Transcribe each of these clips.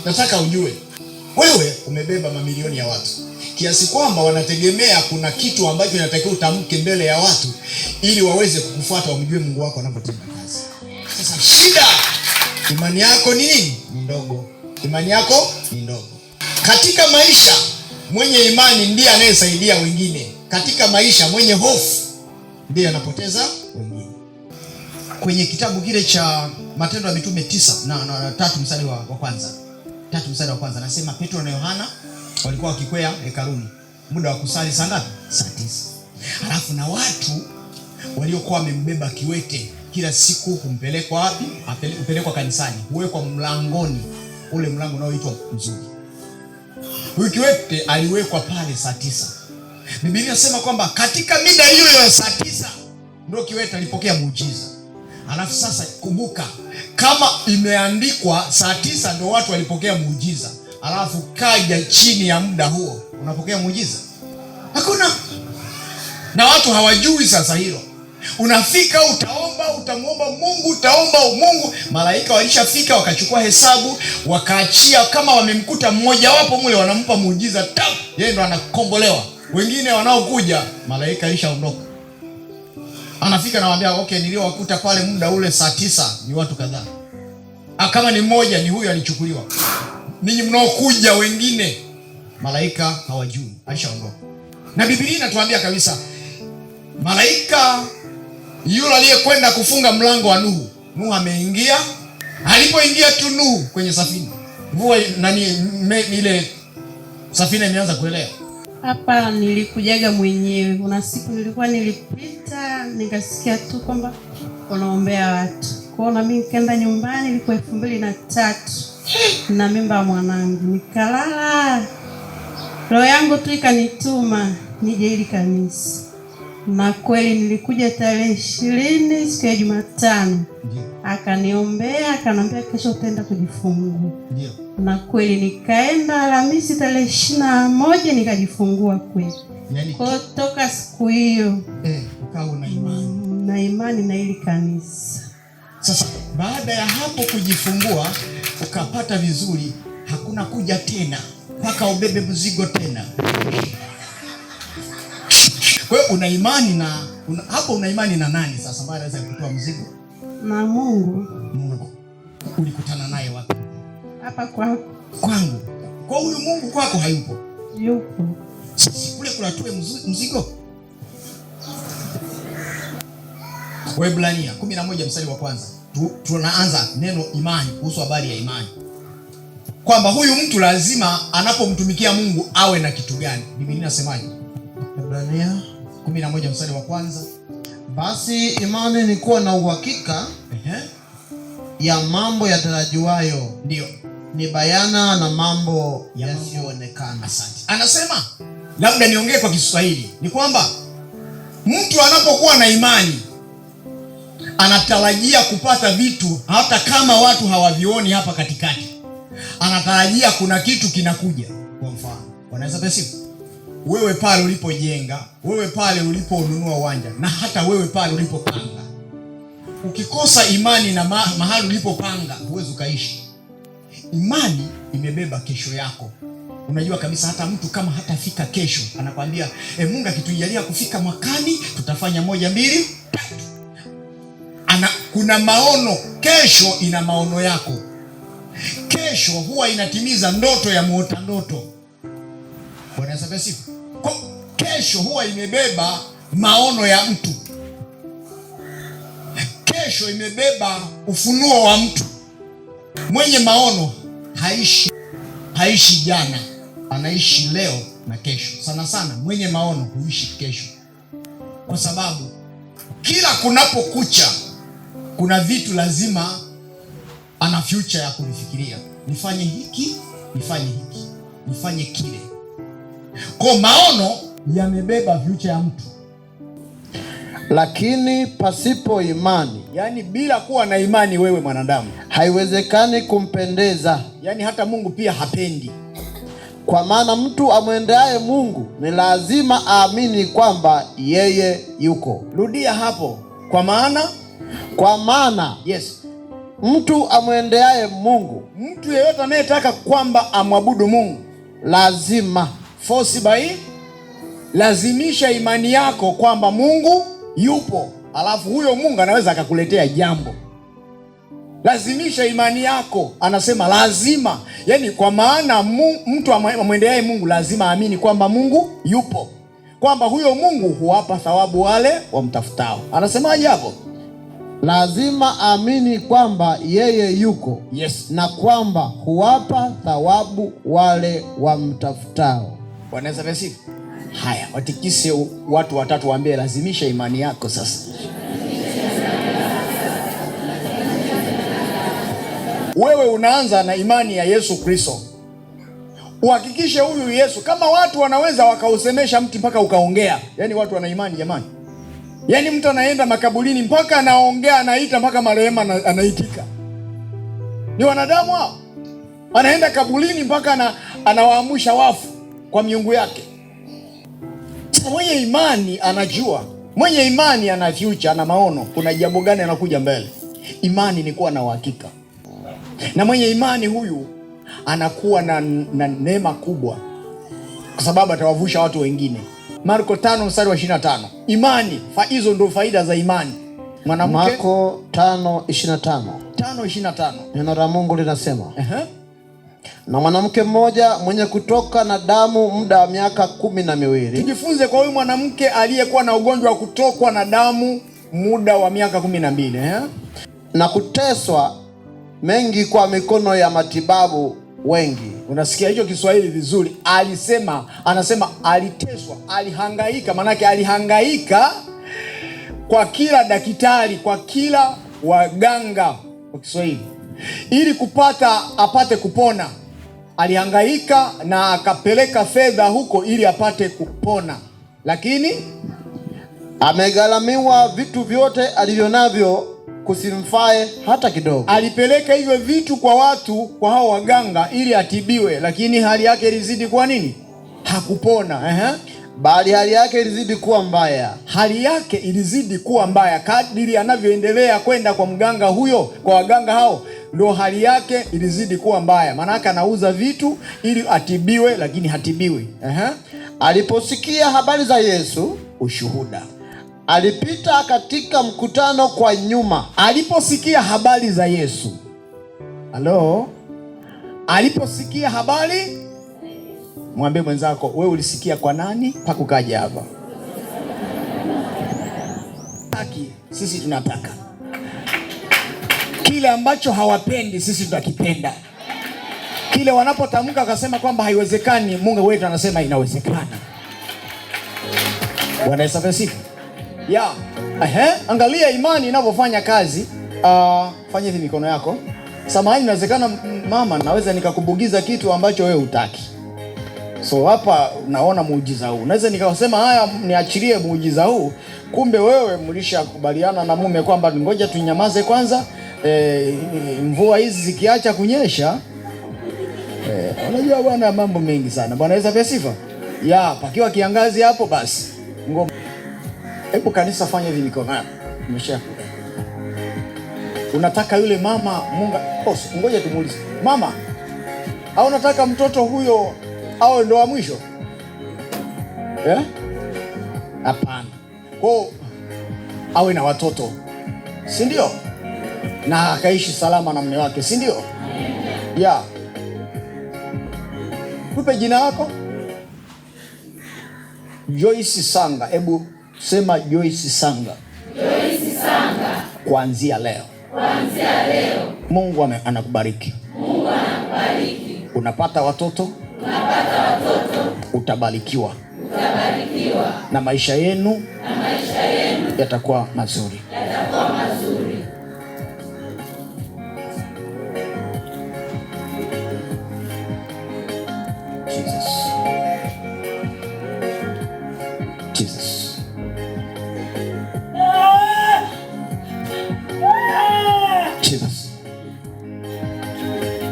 Nataka ujue wewe umebeba mamilioni ya watu, kiasi kwamba wanategemea kuna kitu ambacho inatakiwa utamke mbele ya watu ili waweze kukufuata, wamjue Mungu wako anapotenda kazi. Sasa shida, imani yako ni nini? Ni ndogo. Imani yako ni ndogo. Katika maisha, mwenye imani ndiye anayesaidia wengine. Katika maisha, mwenye hofu ndiye anapoteza wengine. Kwenye kitabu kile cha Matendo ya Mitume 9:3 mstari wa kwanza. 3 mstari wa kwanza nasema Petro na Yohana walikuwa wakikwea hekaluni. Muda wa kusali saa ngapi? Saa 9. Alafu na watu waliokuwa wamembeba kiwete kila siku humpelekwa wapi? Upelekwa kanisani, huwekwa mlangoni, ule mlango unaoitwa Mzuri. Huyu kiwete aliwekwa pale saa 9. Biblia inasema kwamba katika mida hiyo ya saa 9 ndio kiwete alipokea muujiza. Alafu sasa kumbuka, kama imeandikwa saa 9 ndio watu walipokea muujiza, alafu kaja chini ya muda huo, unapokea muujiza? Hakuna. Na watu hawajui sasa hilo. Unafika, utaomba, utamuomba Mungu, utaomba Mungu, malaika walishafika wakachukua hesabu, wakaachia. Kama wamemkuta mmoja wapo mule, wanampa muujiza tap, yeye ndo anakombolewa. Wengine wanaokuja, malaika alishaondoka. Anafika na waambia, okay, niliowakuta pale muda ule saa 9 ni watu kadhaa. Kama ni mmoja, ni huyu alichukuliwa. Ninyi mnaokuja wengine, malaika hawajui, alishaondoka. Na Biblia inatuambia kabisa, malaika yule aliyekwenda kufunga mlango wa Nuhu ameingia. Alipoingia tu Nuhu kwenye safina, mvua ile safina imeanza kuelea. Hapa nilikujaga mwenyewe. Kuna siku nilipita nikasikia tu kwamba wanaombea watu. Kwa hiyo mimi nikaenda nyumbani, ilikuwa 2003 na mimba ya mwanangu. Nikalala. Roho yangu tu ikanituma nije ili kanisa. Na kweli nilikuja tarehe 20 siku ya Jumatano. Akaniombea, akanambia kesho utaenda kujifungua. Ndio. Na kweli nikaenda Alhamisi tarehe 21 nikajifungua kweli. Yani, kwa toka siku hiyo ukawa na imani. Na imani na ili kanisa. Sasa baada ya hapo kujifungua ukapata vizuri, hakuna kuja tena mpaka ubebe mzigo tena. Kwa hiyo una imani hapo una imani na nani sasa baada ya kutoa mzigo? Na Mungu. Mungu. Ulikutana naye wapi? Hapa kwangu. Kwa huyu Mungu kwako hayupo? Yupo. Sisi kule kunatoa mzigo. Waebrania 11 mstari wa kwanza. Tunaanza neno imani, kuhusu habari ya imani. Kwamba huyu mtu lazima anapomtumikia Mungu awe na kitu gani? Biblia inasemaje? Waebrania 11 mstari wa kwanza. Basi imani ni kuwa na uhakika ya mambo yatarajiwayo. Ndio. Ni bayana na mambo yasiyoonekana. Asante. Anasema, labda niongee kwa Kiswahili, ni kwamba mtu anapokuwa na imani anatarajia kupata vitu hata kama watu hawavioni hapa katikati. Anatarajia kuna kitu kinakuja. Kwa mfano, wanaweza pesifu, wewe pale ulipojenga, wewe pale uliponunua uwanja, na hata wewe pale ulipopanga. Ukikosa imani na mahali ulipopanga, huwezi ukaishi. Imani imebeba kesho yako. Unajua kabisa hata mtu kama hatafika kesho, anakwambia Mungu akitujalia kufika mwakani tutafanya 1, 2, 3. Kuna maono. Kesho ina maono yako. Kesho huwa inatimiza ndoto ya muota ndoto. Bwana asifiwe. Kesho huwa imebeba maono ya mtu. Kesho imebeba ufunuo wa mtu. Mwenye maono haishi jana, anaishi leo na kesho. Sana sana mwenye maono huishi kesho. Kwa sababu kila kunapokucha kuna vitu lazima ana future ya kufikiria. Nifanye hiki, nifanye hiki, nifanye kile. Kwa maono yamebeba future ya mtu. Lakini pasipo imani, yani bila kuwa na imani wewe mwanadamu, haiwezekani kumpendeza. Yani hata Mungu pia hapendi. Kwa maana mtu amwendeaye Mungu ni lazima aamini kwamba yeye yuko. Rudia hapo. Kwa maana, yes, Mtu amwendeaye Mungu, mtu yeyote anayetaka kwamba amwabudu Mungu, lazima force by, lazimisha imani yako kwamba Mungu yupo, alafu huyo Mungu anaweza akakuletea jambo. Lazimisha imani yako, anasema lazima. Yani kwa maana mtu amwendeaye Mungu lazima aamini kwamba Mungu yupo, kwamba huyo Mungu huwapa thawabu wale wamtafutao. Anasemaje hapo? Lazima aamini kwamba yeye yuko, yes, na kwamba huwapa thawabu wale wamtafutao. Bwana Yesu asifiwe. Haya, watikise watu watatu, waambie lazimisha imani yako sasa. Wewe unaanza na imani ya Yesu Kristo. Uhakikishe huyu Yesu, kama watu wanaweza wakausemesha mti mpaka ukaongea. Yaani watu wana imani jamani. Yaani mtu anaenda makaburini mpaka anaongea, anaita mpaka marehemu anaitika. Ni wanadamu hao. Anaenda kaburini mpaka anawaamsha wafu kwa miungu yake. Mwenye imani anajua. Mwenye imani ana future, ana maono. Kuna jambo gani anakuja mbele. Imani ni kuwa na uhakika. Na mwenye imani huyu anakuwa na neema kubwa, kwa sababu atawavusha watu wengine. Marko 5:25. Imani, hizo ndio faida za imani. Mwanamke, Marko 5:25. 5:25. Neno la Mungu linasema, na mwanamke mmoja mwenye kutoka na damu muda wa miaka 12. Tujifunze kwa huyu mwanamke aliyekuwa na ugonjwa wa kutokwa na damu muda wa miaka 12, na kuteswa mengi kwa mikono ya matibabu wengi. Unasikia hicho Kiswahili vizuri? Anasema aliteswa, alihangaika. Manake alihangaika kwa kila daktari, kwa kila waganga kwa Kiswahili, ili apate kupona. Alihangaika na akapeleka fedha huko ili apate kupona, lakini amegharamiwa vitu vyote alivyonavyo kusimfae hata kidogo. Alipeleka hivyo vitu kwa watu, kwa hao waganga, ili atibiwe, lakini hali yake ilizidi kuwa nini? Hakupona. Bali hali yake ilizidi kuwa mbaya. Hali yake ilizidi kuwa mbaya kadiri anavyoendelea kwenda kwa mganga huyo, kwa waganga hao, ndio hali yake ilizidi kuwa mbaya. Maana anauza vitu ili atibiwe, lakini hatibiwi. Aliposikia habari za Yesu, ushuhuda, alipita katika mkutano kwa nyuma. Aliposikia habari za Yesu. Aliposikia habari, mwambie mwenzako, wewe ulisikia kwa nani mpaka ukaja hapa? Sisi tunataka kile ambacho hawapendi, sisi tutakipenda. Kile wanapotamka wakasema kwamba haiwezekani, Mungu wetu anasema inawezekana. Bwana Yesu asifiwe. Angalia imani inavyofanya kazi. Fanya hivi mikono yako. Samahani, inawezekana mama, naweza nikakubugiza kitu ambacho wewe hutaki. So hapa naona muujiza huu. Naweza nikasema haya, niachilie muujiza huu. Kumbe wewe mlishakubaliana na mume kwamba ngoja tunyamaze kwanza, mvua hizi zikiacha kunyesha. Unajua bwana, mambo mengi sana. Bwana Yesu asifiwe. Pakiwa kiangazi hapo basi. Hebu kanisa, fanya hivi mikono yako. Unataka yule mama Mungu, ngoja tumuulize. Mama, au unataka mtoto huyo au ndo wa mwisho? Hapana. Kwa awe na watoto, si ndio? Na akaishi salama na mume wake, si ndio? Kupe jina lako? Joyce Sanga. Hebu sema Joyce Sanga. Joyce Sanga. Kuanzia leo. Mungu anakubariki. Unapata watoto. Utabarikiwa. Na maisha yenu yatakuwa mazuri. Jesus. Jesus.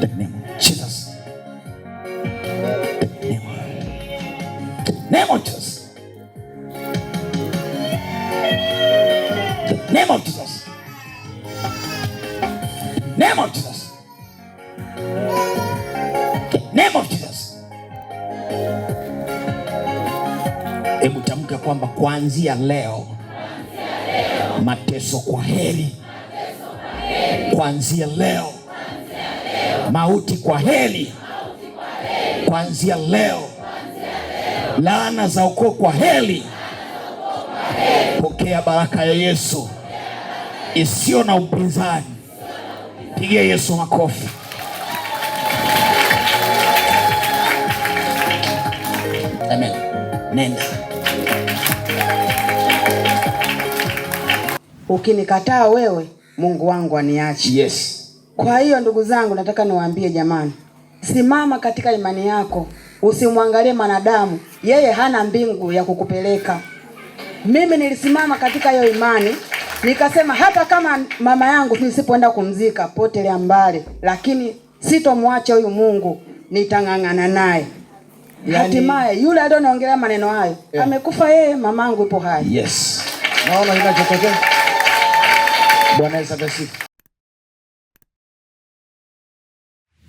The name of Jesus. The name of Jesus. The name of Jesus. Hebu tamka kwamba kuanzia leo, mateso kwa heri. Kuanzia leo, mauti kwa heri. Kuanzia leo, laana za ukoo kwa heri. Pokea baraka ya Yesu isiyo na upinzani. Pigia Yesu makofi. Amen. Nenda. Ukinikataa wewe, Mungu wangu aniache. Yes. Kwa hiyo ndugu zangu, nataka niwaambie jamani, simama katika imani yako. Usimwangalie manadamu, yeye hana mbingu ya kukupeleka. Mimi nilisimama katika hiyo imani, nikasema hata kama mama yangu nisipoenda kumzika, potelea mbali, lakini sitomwacha huyu Mungu, nitang'ang'ana naye. Hatimaye yule alioniongelea maneno hayo, amekufa yeye, mamangu ipo hai. Yes. Naona inachotokea. Bwana Yesu asifiwe.